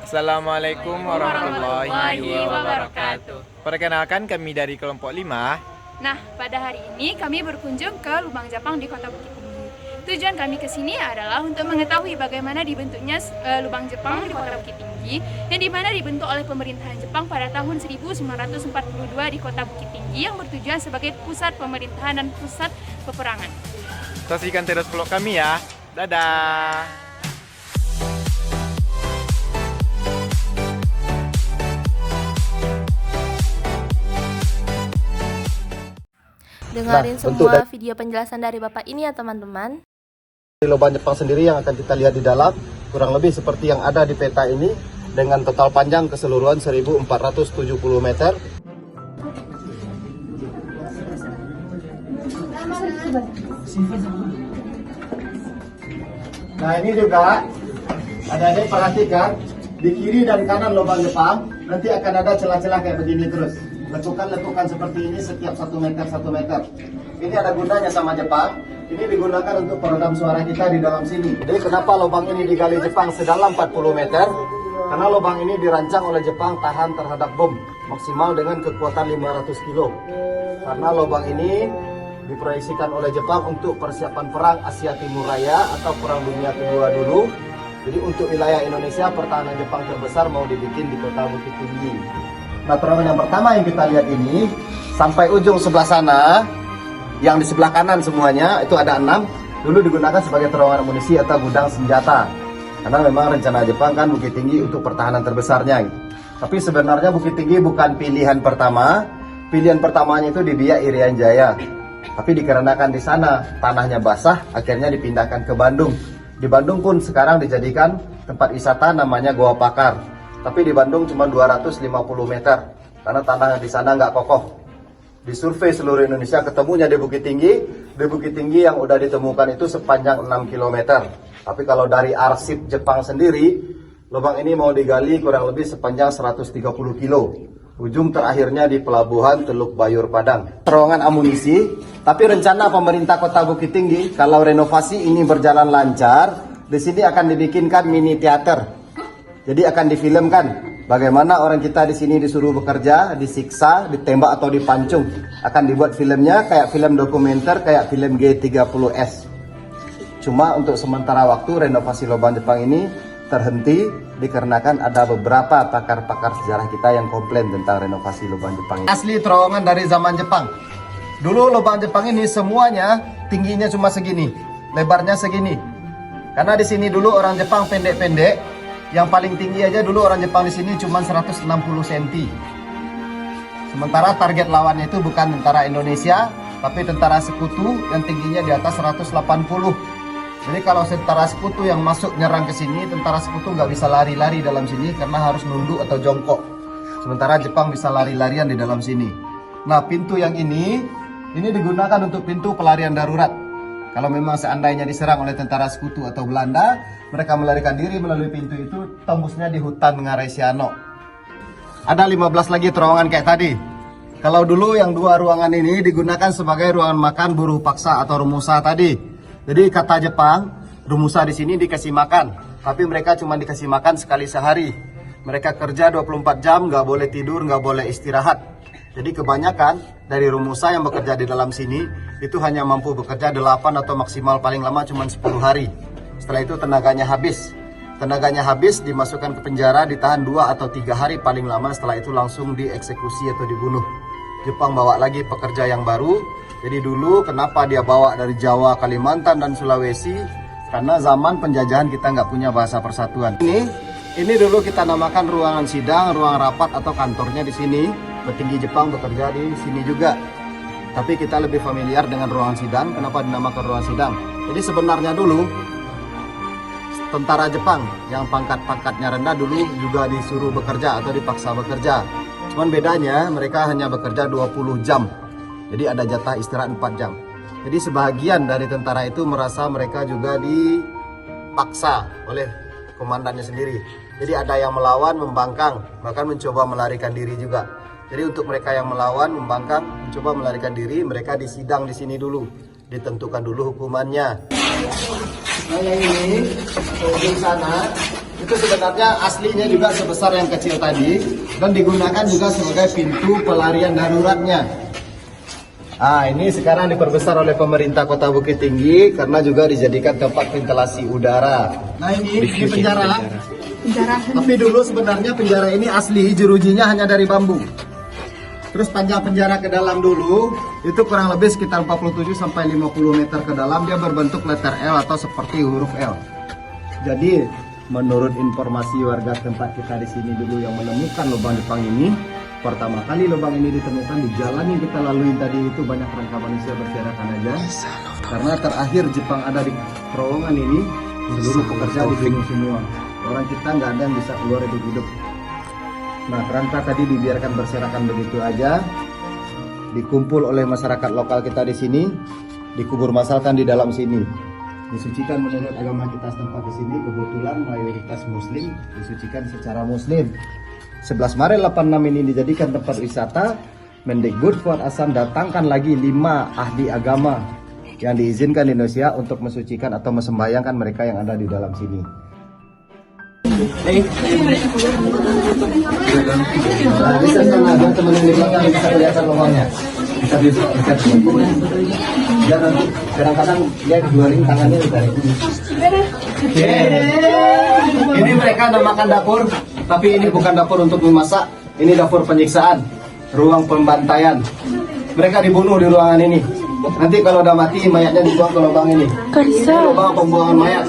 Assalamualaikum warahmatullahi wabarakatuh. Perkenalkan, kami dari kelompok 5. Nah, pada hari ini kami berkunjung ke Lubang Japang di Kota Bukit Tinggi. Tujuan kami ke sini adalah untuk mengetahui bagaimana dibentuknya Lubang Japang di Kota Bukit Tinggi, yang dimana dibentuk oleh pemerintahan Jepang pada tahun 1942 di Kota Bukit Tinggi, yang bertujuan sebagai pusat pemerintahan dan pusat peperangan. Saksikan terus vlog kami ya. Dadah. Dengerin semua video penjelasan dari Bapak ini ya teman-teman. Lubang Japang sendiri yang akan kita lihat di dalam kurang lebih seperti yang ada di peta ini dengan total panjang keseluruhan 1470 meter. Nah, ini juga adik-adik perhatikan di kiri dan kanan lubang Jepang nanti akan ada celah-celah kayak begini terus. Lekukan-lekukan seperti ini setiap 1 meter 1 meter. Ini ada gunanya sama Jepang. Ini digunakan untuk peredam suara kita di dalam sini. Jadi kenapa lubang ini digali Jepang sedalam 40 meter? Karena lubang ini dirancang oleh Jepang tahan terhadap bom maksimal dengan kekuatan 500 kilo. Karena lubang ini diproyeksikan oleh Jepang untuk persiapan perang Asia Timur Raya atau Perang Dunia Kedua dulu. Jadi untuk wilayah Indonesia, pertahanan Jepang terbesar mau dibikin di Kota Bukit Tinggi. Nah, terowongan yang pertama yang kita lihat ini sampai ujung sebelah sana, yang di sebelah kanan semuanya itu ada 6, dulu digunakan sebagai terowongan amunisi atau gudang senjata. Karena memang rencana Jepang kan Bukit Tinggi untuk pertahanan terbesarnya. Tapi sebenarnya Bukit Tinggi bukan pilihan pertama. Pilihan pertamanya itu di Biak Irian Jaya. Tapi dikarenakan di sana tanahnya basah, akhirnya dipindahkan ke Bandung. Di Bandung pun sekarang dijadikan tempat wisata namanya Goa Pakar. Tapi di Bandung cuma 250 meter karena tanah di sana nggak kokoh. Di survei seluruh Indonesia ketemunya di Bukit Tinggi. Di Bukit Tinggi yang udah ditemukan itu sepanjang 6 km. Tapi kalau dari arsip Jepang sendiri, lubang ini mau digali kurang lebih sepanjang 130 kilo. Ujung terakhirnya di pelabuhan Teluk Bayur Padang. Terowongan amunisi, tapi rencana pemerintah Kota Bukit Tinggi kalau renovasi ini berjalan lancar, di sini akan dibikinkan mini teater. Jadi akan difilmkan bagaimana orang kita di sini disuruh bekerja, disiksa, ditembak atau dipancung. Akan dibuat filmnya kayak film dokumenter, kayak film G30S. Cuma untuk sementara waktu renovasi lubang Jepang ini terhenti dikarenakan ada beberapa pakar-pakar sejarah kita yang komplain tentang renovasi lubang Jepang ini. Asli terowongan dari zaman Jepang. Dulu lubang Jepang ini semuanya tingginya cuma segini, lebarnya segini. Karena di sini dulu orang Jepang pendek-pendek. Yang paling tinggi aja dulu orang Jepang di sini cuma 160 cm. Sementara target lawannya itu bukan tentara Indonesia, tapi tentara sekutu yang tingginya di atas 180. Jadi kalau tentara sekutu yang masuk nyerang ke sini, tentara sekutu nggak bisa lari-lari dalam sini karena harus nunduk atau jongkok. Sementara Jepang bisa lari-larian di dalam sini. Nah, pintu yang ini digunakan untuk pintu pelarian darurat. Kalau memang seandainya diserang oleh tentara sekutu atau Belanda, mereka melarikan diri melalui pintu itu, tembusnya di hutan Ngarai Siano. Ada 15 lagi terowongan kayak tadi. Kalau dulu yang 2 ruangan ini digunakan sebagai ruangan makan buruh paksa atau rumusa tadi. Jadi kata Jepang, rumusa di sini dikasih makan, tapi mereka cuma dikasih makan sekali sehari. Mereka kerja 24 jam, nggak boleh tidur, nggak boleh istirahat. Jadi kebanyakan dari rumusa yang bekerja di dalam sini itu hanya mampu bekerja 8 atau maksimal paling lama cuma 10 hari. Setelah itu tenaganya habis. Tenaganya habis, dimasukkan ke penjara, ditahan 2 atau 3 hari paling lama, setelah itu langsung dieksekusi atau dibunuh. Jepang bawa lagi pekerja yang baru. Jadi dulu kenapa dia bawa dari Jawa, Kalimantan, dan Sulawesi? Karena zaman penjajahan kita nggak punya bahasa persatuan. Ini dulu kita namakan ruangan sidang, ruang rapat atau kantornya di sini. Petinggi Jepang bekerja di sini juga. Tapi kita lebih familiar dengan ruangan sidang. Kenapa dinamakan ruangan sidang? Jadi sebenarnya dulu tentara Jepang yang pangkat-pangkatnya rendah dulu juga disuruh bekerja atau dipaksa bekerja. Cuman bedanya mereka hanya bekerja 20 jam. Jadi ada jatah istirahat 4 jam. Jadi sebagian dari tentara itu merasa mereka juga dipaksa oleh komandannya sendiri. Jadi ada yang melawan, membangkang, bahkan mencoba melarikan diri juga. Jadi untuk mereka yang melawan, membangkang, mencoba melarikan diri, mereka disidang di sini dulu, ditentukan dulu hukumannya. Nah yang ini, ujung sana, Itu sebenarnya aslinya juga sebesar yang kecil tadi dan digunakan juga sebagai pintu pelarian daruratnya. Ini sekarang diperbesar oleh pemerintah Kota Bukit Tinggi karena juga dijadikan tempat ventilasi udara. Nah ini penjara. Tapi dulu sebenarnya penjara ini asli jerujinya hanya dari bambu. Terus panjang penjara ke dalam dulu itu kurang lebih sekitar 47 sampai 50 meter ke dalam, dia berbentuk letter L atau seperti huruf L. Jadi menurut informasi warga tempat kita di sini dulu yang menemukan lubang Jepang ini, pertama kali lubang ini ditemukan di jalan yang kita lalui tadi itu banyak rangka manusia berserakan aja. Karena terakhir Jepang ada di terowongan ini, seluruh pekerja dibunuh semua. Orang kita nggak ada yang bisa keluar hidup-hidup. Nah, kerangka tadi dibiarkan berserakan begitu aja, dikumpul oleh masyarakat lokal kita di sini, dikubur masalkan di dalam sini, disucikan menurut agama kita setempat di sini. Kebetulan mayoritas Muslim, disucikan secara Muslim. 11 Maret 86 ini dijadikan tempat wisata. Mendikbud Fuad Hasan datangkan lagi 5 ahli agama yang diizinkan di Indonesia untuk mensucikan atau memsembayangkan mereka yang ada di dalam sini. Bisa sana ada teman di belakang bisa kelihatan lubangnya. Bisa dekat. Dan nanti kadang-kadang dia keluarin tangannya ditarik. Ini mereka namakan dapur, tapi ini bukan dapur untuk memasak. Ini dapur penyiksaan, ruang pembantaian. Mereka dibunuh di ruangan ini. Nanti kalau udah mati mayatnya dibuang ke lubang ini. Lubang pembuangan mayat.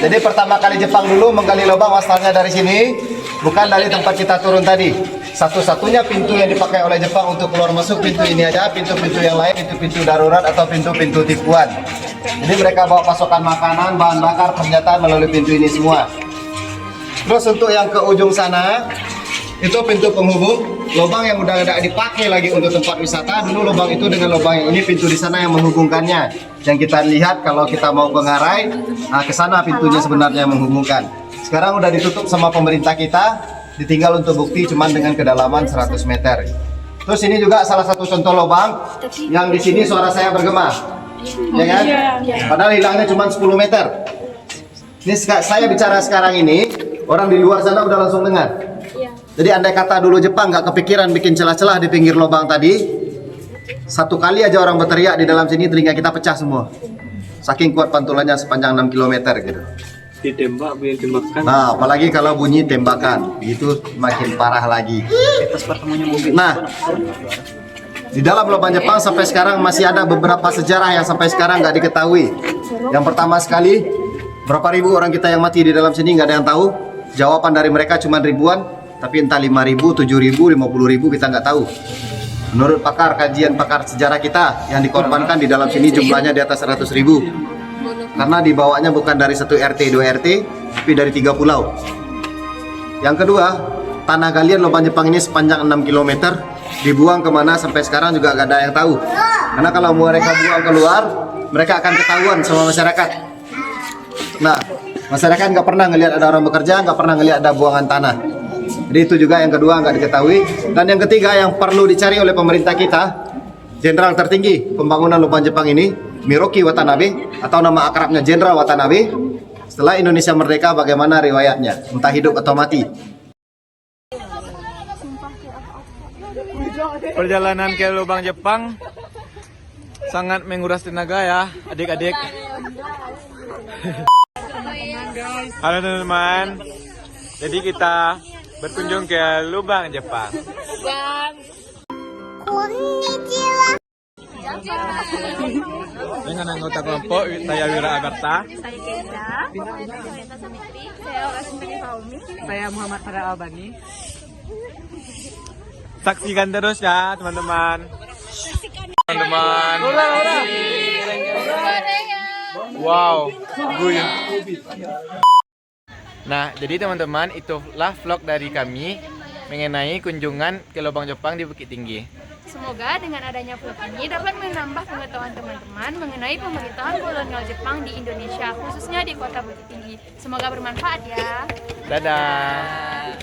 Jadi pertama kali Jepang dulu menggali lubang asalnya dari sini, bukan dari tempat kita turun tadi. Satu-satunya pintu yang dipakai oleh Jepang untuk keluar masuk pintu ini aja, pintu-pintu yang lain pintu-pintu darurat atau pintu-pintu tipuan. Jadi mereka bawa pasokan makanan, bahan bakar, pernyataan melalui pintu ini semua. Terus untuk yang ke ujung sana, itu pintu penghubung, lubang yang udah tidak dipakai lagi untuk tempat wisata. Dulu lubang itu dengan lubang yang ini, pintu di sana yang menghubungkannya. Yang kita lihat kalau kita mau ke Ngarai, ke sana pintunya sebenarnya menghubungkan. Sekarang udah ditutup sama pemerintah kita, ditinggal untuk bukti cuman dengan kedalaman 100 meter. Terus ini juga salah satu contoh lubang yang di sini suara saya bergema, ya kan? Padahal hilangnya cuma 10 meter. Ini saya bicara sekarang ini, orang di luar sana udah langsung dengar. Jadi andai kata dulu Jepang nggak kepikiran bikin celah-celah di pinggir lubang tadi, satu kali aja orang berteriak di dalam sini telinga kita pecah semua. Saking kuat pantulannya sepanjang 6 km gitu. Ditembak, ditembakkan. Nah, apalagi kalau bunyi tembakan, itu makin parah lagi. Nah, di dalam lubang Jepang sampai sekarang masih ada beberapa sejarah yang sampai sekarang nggak diketahui. Yang pertama sekali, berapa ribu orang kita yang mati di dalam sini nggak ada yang tahu. Jawaban dari mereka cuma ribuan, tapi entah 5.000, 7.000, 50.000 kita nggak tahu. Menurut kajian pakar sejarah kita, yang dikorbankan di dalam sini jumlahnya di atas 100.000. Karena dibawanya bukan dari 1 RT, 2 RT, tapi dari 3 pulau. Yang kedua, tanah galian lubang Jepang ini sepanjang 6 km, dibuang kemana sampai sekarang juga gak ada yang tahu. Karena kalau mereka buang keluar, mereka akan ketahuan sama masyarakat. Nah, masyarakat nggak pernah ngelihat ada orang bekerja, nggak pernah ngelihat ada buangan tanah. Jadi itu juga yang kedua nggak diketahui. Dan yang ketiga yang perlu dicari oleh pemerintah kita, jenderal tertinggi pembangunan lubang Jepang ini, Miroki Watanabe, atau nama akrabnya Jenderal Watanabe. Setelah Indonesia merdeka, bagaimana riwayatnya, entah hidup atau mati. Perjalanan ke lubang Jepang sangat menguras tenaga ya, adik-adik. Halo teman-teman. Jadi kita berkunjung ke lubang Jepang. Dengan anggota kelompok saya Wira Agarta. Saya Keza. Saya Samitri. Saya Rasmini Faumi. Saya Muhammad Farah Albani. Saksikan terus ya teman-teman. Teman-teman. Wow, guyu. Nah, jadi teman-teman, itulah vlog dari kami mengenai kunjungan ke lubang Jepang di Bukit Tinggi. Semoga dengan adanya vlog ini dapat menambah pengetahuan teman-teman mengenai pemerintahan kolonial Jepang di Indonesia, khususnya di Kota Bukit Tinggi. Semoga bermanfaat ya. Dadah.